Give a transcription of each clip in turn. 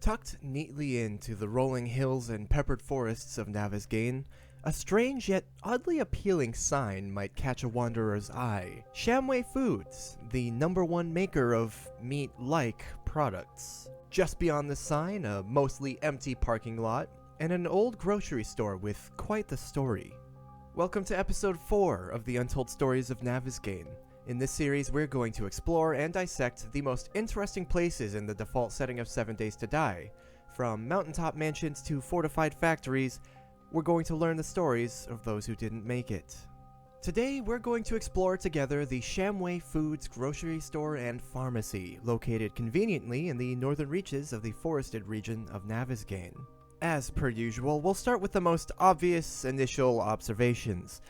Tucked neatly into the rolling hills and peppered forests of Navezgane, a strange yet oddly appealing sign might catch a wanderer's eye. Shamway Foods, the #1 maker of meat-like products. Just beyond the sign, a mostly empty parking lot, and an old grocery store with quite the story. Welcome to episode 4 of the Untold Stories of Navezgane. In this series, we're going to explore and dissect the most interesting places in the default setting of 7 Days to Die. From mountaintop mansions to fortified factories, we're going to learn the stories of those who didn't make it. Today, we're going to explore together the Shamway Foods grocery store and pharmacy, located conveniently in the northern reaches of the forested region of Navezgane. As per usual, we'll start with the most obvious initial observations.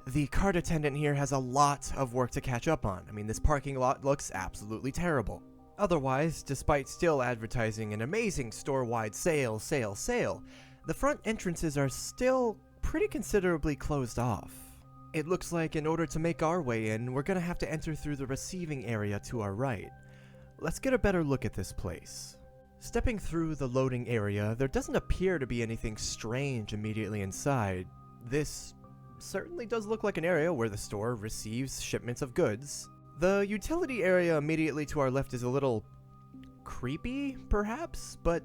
The cart attendant here has a lot of work to catch up on. I mean, this parking lot looks absolutely terrible. Otherwise, despite still advertising an amazing store-wide sale, the front entrances are still pretty considerably closed off. It looks like in order to make our way in, we're gonna have to enter through the receiving area to our right. Let's get a better look at this place. Stepping through the loading area, there doesn't appear to be anything strange immediately inside. This certainly does look like an area where the store receives shipments of goods. The utility area immediately to our left is a little creepy, perhaps, but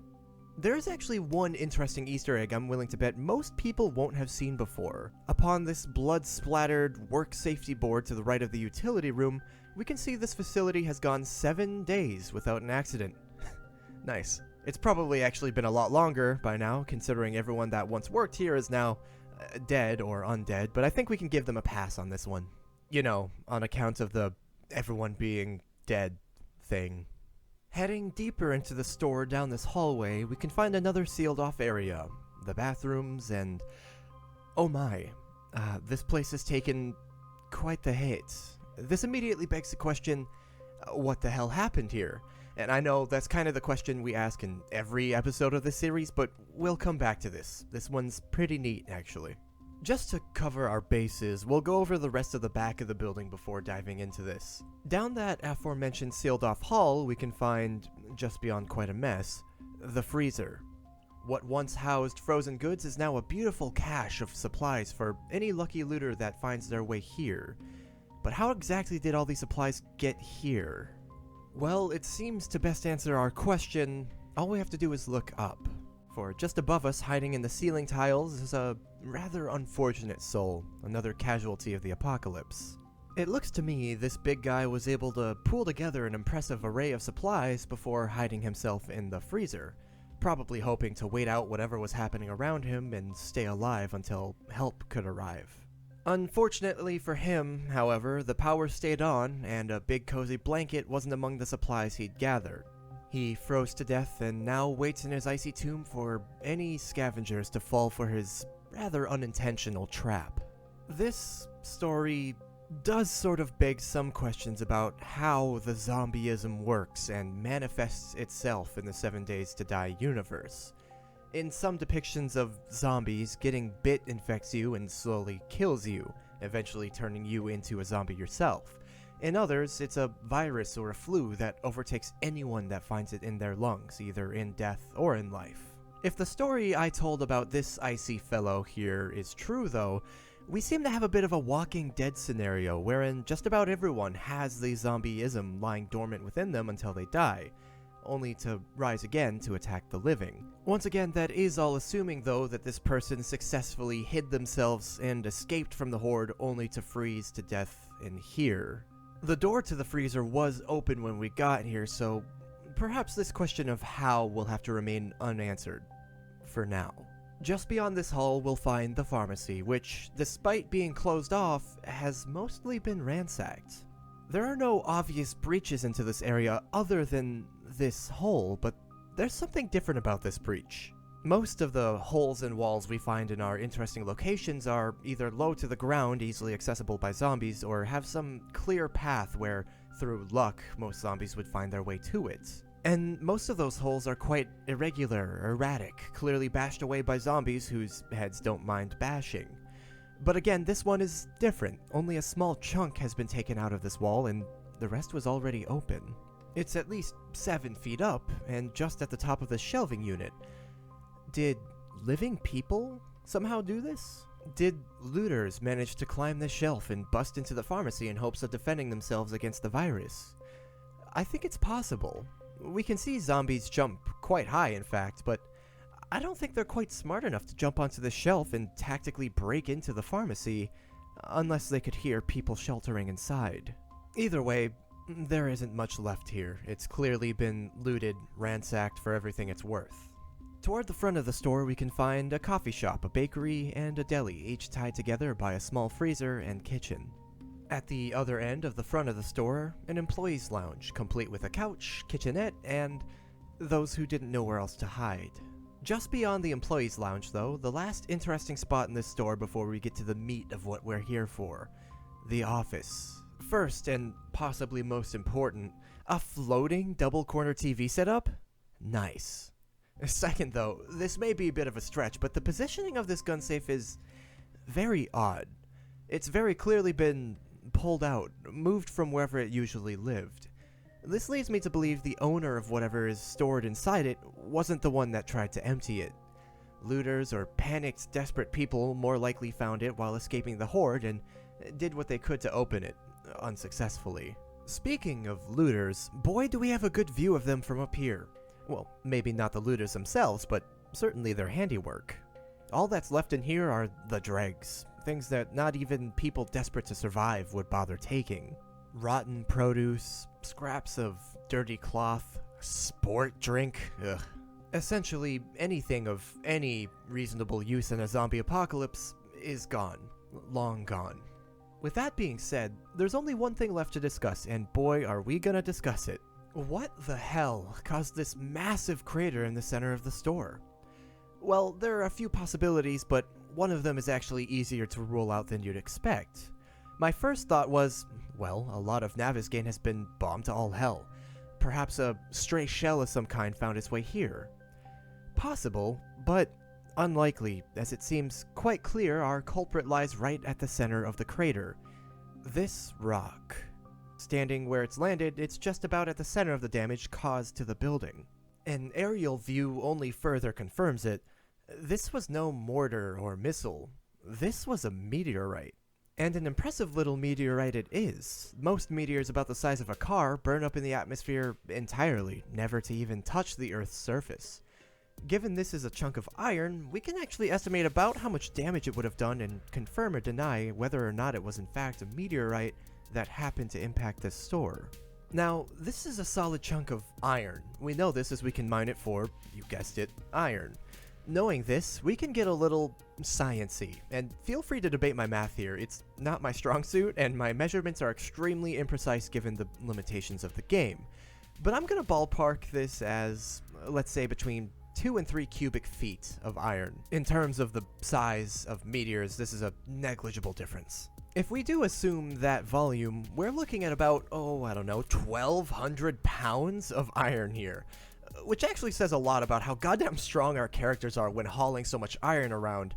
there's actually one interesting Easter egg I'm willing to bet most people won't have seen before. Upon this blood-splattered work safety board to the right of the utility room, we can see this facility has gone 7 days without an accident. Nice. It's probably actually been a lot longer by now, considering everyone that once worked here is now dead or undead, but I think we can give them a pass on this one. You know, on account of the everyone being dead thing. Heading deeper into the store down this hallway, we can find another sealed off area, the bathrooms, and oh my, this place has taken quite the hit. This immediately begs the question, what the hell happened here? And I know that's kind of the question we ask in every episode of this series, but we'll come back to this. This one's pretty neat, actually. Just to cover our bases, we'll go over the rest of the back of the building before diving into this. Down that aforementioned sealed-off hall, we can find, just beyond quite a mess, the freezer. What once housed frozen goods is now a beautiful cache of supplies for any lucky looter that finds their way here. But how exactly did all these supplies get here? Well, it seems to best answer our question, all we have to do is look up. For just above us, hiding in the ceiling tiles, is a rather unfortunate soul, another casualty of the apocalypse. It looks to me this big guy was able to pool together an impressive array of supplies before hiding himself in the freezer, probably hoping to wait out whatever was happening around him and stay alive until help could arrive. Unfortunately for him, however, the power stayed on, and a big cozy blanket wasn't among the supplies he'd gathered. He froze to death and now waits in his icy tomb for any scavengers to fall for his rather unintentional trap. This story does sort of beg some questions about how the zombieism works and manifests itself in the 7 Days to Die universe. In some depictions of zombies, getting bit infects you and slowly kills you, eventually turning you into a zombie yourself. In others, it's a virus or a flu that overtakes anyone that finds it in their lungs, either in death or in life. If the story I told about this icy fellow here is true though, we seem to have a bit of a Walking Dead scenario wherein just about everyone has the zombieism lying dormant within them until they die, only to rise again to attack the living. Once again, that is all assuming though that this person successfully hid themselves and escaped from the horde only to freeze to death in here. The door to the freezer was open when we got here, so perhaps this question of how will have to remain unanswered for now. Just beyond this hall, we'll find the pharmacy, which, despite being closed off, has mostly been ransacked. There are no obvious breaches into this area other than this hole, but there's something different about this breach. Most of the holes and walls we find in our interesting locations are either low to the ground, easily accessible by zombies, or have some clear path where, through luck, most zombies would find their way to it. And most of those holes are quite irregular, erratic, clearly bashed away by zombies whose heads don't mind bashing. But again, this one is different. Only a small chunk has been taken out of this wall, and the rest was already open. It's at least 7 feet up, and just at the top of the shelving unit. Did living people somehow do this? Did looters manage to climb this shelf and bust into the pharmacy in hopes of defending themselves against the virus? I think it's possible. We can see zombies jump quite high, in fact, but I don't think they're quite smart enough to jump onto the shelf and tactically break into the pharmacy, unless they could hear people sheltering inside. Either way, there isn't much left here. It's clearly been looted, ransacked for everything it's worth. Toward the front of the store, we can find a coffee shop, a bakery, and a deli, each tied together by a small freezer and kitchen. At the other end of the front of the store, an employee's lounge, complete with a couch, kitchenette, and those who didn't know where else to hide. Just beyond the employee's lounge, though, the last interesting spot in this store before we get to the meat of what we're here for: the office. First, and possibly most important, a floating double-corner TV setup? Nice. Second, though, this may be a bit of a stretch, but the positioning of this gun safe is very odd. It's very clearly been pulled out, moved from wherever it usually lived. This leads me to believe the owner of whatever is stored inside it wasn't the one that tried to empty it. Looters or panicked, desperate people more likely found it while escaping the horde and did what they could to open it, unsuccessfully. Speaking of looters, boy do we have a good view of them from up here. Well, maybe not the looters themselves, but certainly their handiwork. All that's left in here are the dregs, things that not even people desperate to survive would bother taking. Rotten produce, scraps of dirty cloth, sport drink, ugh. Essentially, anything of any reasonable use in a zombie apocalypse is gone. Long gone. With that being said, there's only one thing left to discuss, and boy are we gonna discuss it. What the hell caused this massive crater in the center of the store? Well, there are a few possibilities, but one of them is actually easier to rule out than you'd expect. My first thought was, well, a lot of Navezgane has been bombed to all hell. Perhaps a stray shell of some kind found its way here. Possible, but unlikely, as it seems quite clear our culprit lies right at the center of the crater. This rock. Standing where it's landed, it's just about at the center of the damage caused to the building. An aerial view only further confirms it. This was no mortar or missile. This was a meteorite. And an impressive little meteorite it is. Most meteors about the size of a car burn up in the atmosphere entirely, never to even touch the Earth's surface. Given this is a chunk of iron, we can actually estimate about how much damage it would have done and confirm or deny whether or not it was in fact a meteorite that happened to impact this store. Now, this is a solid chunk of iron. We know this as we can mine it for, you guessed it, iron. Knowing this, we can get a little science-y, and feel free to debate my math here. It's not my strong suit, and my measurements are extremely imprecise given the limitations of the game. But I'm gonna ballpark this as, let's say, between 2 and 3 cubic feet of iron. In terms of the size of meteors, this is a negligible difference. If we do assume that volume, we're looking at about, 1,200 pounds of iron here. Which actually says a lot about how goddamn strong our characters are when hauling so much iron around,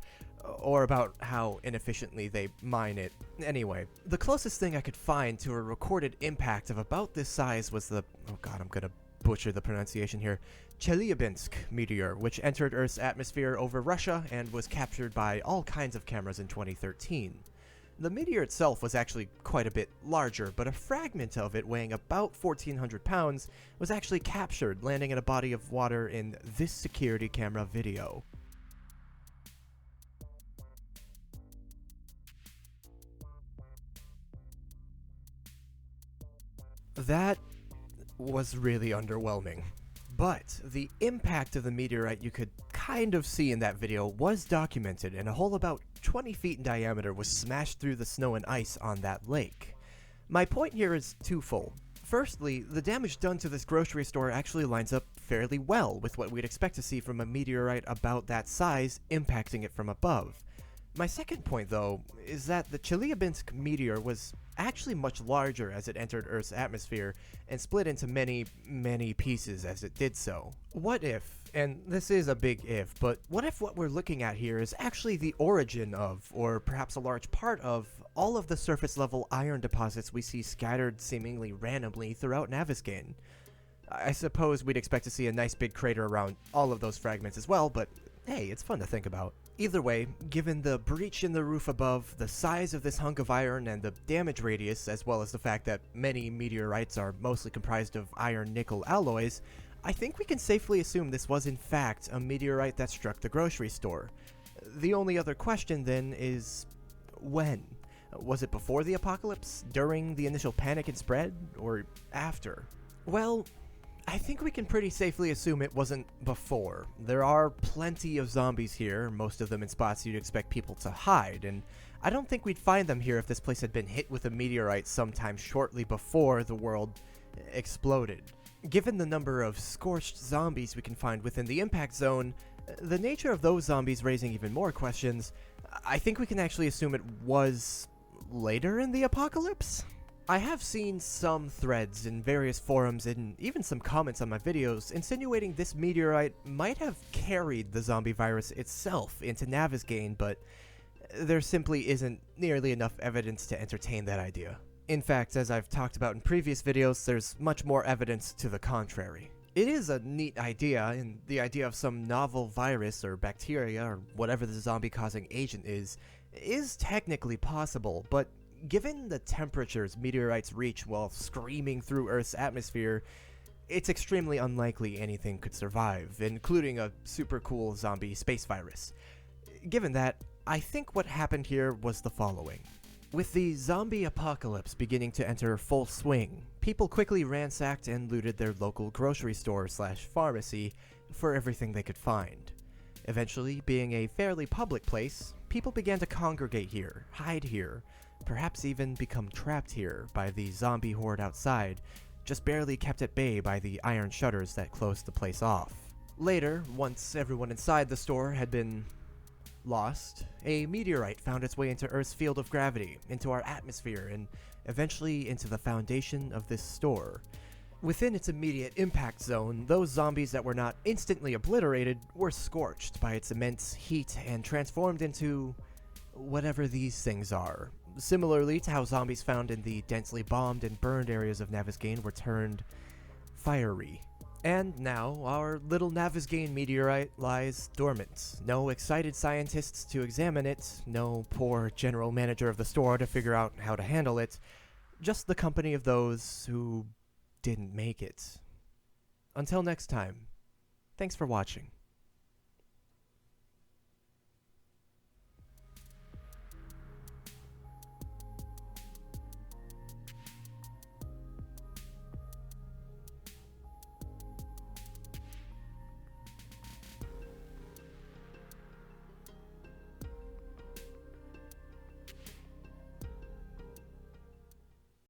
or about how inefficiently they mine it. Anyway, the closest thing I could find to a recorded impact of about this size was the, I'm gonna butcher the pronunciation here, Chelyabinsk meteor, which entered Earth's atmosphere over Russia and was captured by all kinds of cameras in 2013. The meteor itself was actually quite a bit larger, but a fragment of it weighing about 1,400 pounds was actually captured, landing in a body of water in this security camera video. That was really underwhelming. But the impact of the meteorite you could kind of see in that video was documented, and a hole about 20 feet in diameter was smashed through the snow and ice on that lake. My point here is twofold. Firstly, the damage done to this grocery store actually lines up fairly well with what we'd expect to see from a meteorite about that size impacting it from above. My second point, though, is that the Chelyabinsk meteor was actually much larger as it entered Earth's atmosphere and split into many, many pieces as it did so. What if, and this is a big if, but what if what we're looking at here is actually the origin of, or perhaps a large part of, all of the surface level iron deposits we see scattered seemingly randomly throughout Navezgane? I suppose we'd expect to see a nice big crater around all of those fragments as well, but hey, it's fun to think about. Either way, given the breach in the roof above, the size of this hunk of iron, and the damage radius, as well as the fact that many meteorites are mostly comprised of iron-nickel alloys, I think we can safely assume this was in fact a meteorite that struck the grocery store. The only other question then is, when? Was it before the apocalypse, during the initial panic and spread, or after? Well, I think we can pretty safely assume it wasn't before. There are plenty of zombies here, most of them in spots you'd expect people to hide, and I don't think we'd find them here if this place had been hit with a meteorite sometime shortly before the world exploded. Given the number of scorched zombies we can find within the impact zone, the nature of those zombies raising even more questions, I think we can actually assume it was later in the apocalypse? I have seen some threads in various forums and even some comments on my videos insinuating this meteorite might have carried the zombie virus itself into Navezgane, but there simply isn't nearly enough evidence to entertain that idea. In fact, as I've talked about in previous videos, there's much more evidence to the contrary. It is a neat idea, and the idea of some novel virus or bacteria or whatever the zombie-causing agent is technically possible, but given the temperatures meteorites reach while screaming through Earth's atmosphere, it's extremely unlikely anything could survive, including a super cool zombie space virus. Given that, I think what happened here was the following. With the zombie apocalypse beginning to enter full swing, people quickly ransacked and looted their local grocery store/pharmacy for everything they could find. Eventually, being a fairly public place, people began to congregate here, hide here, perhaps even become trapped here by the zombie horde outside, just barely kept at bay by the iron shutters that closed the place off. Later, once everyone inside the store had been lost, a meteorite found its way into Earth's field of gravity, into our atmosphere, and eventually into the foundation of this store. Within its immediate impact zone, those zombies that were not instantly obliterated were scorched by its immense heat and transformed into whatever these things are. Similarly to how zombies found in the densely bombed and burned areas of Navezgane were turned fiery. And now, our little Navezgane meteorite lies dormant. No excited scientists to examine it, no poor general manager of the store to figure out how to handle it, just the company of those who didn't make it. Until next time, thanks for watching.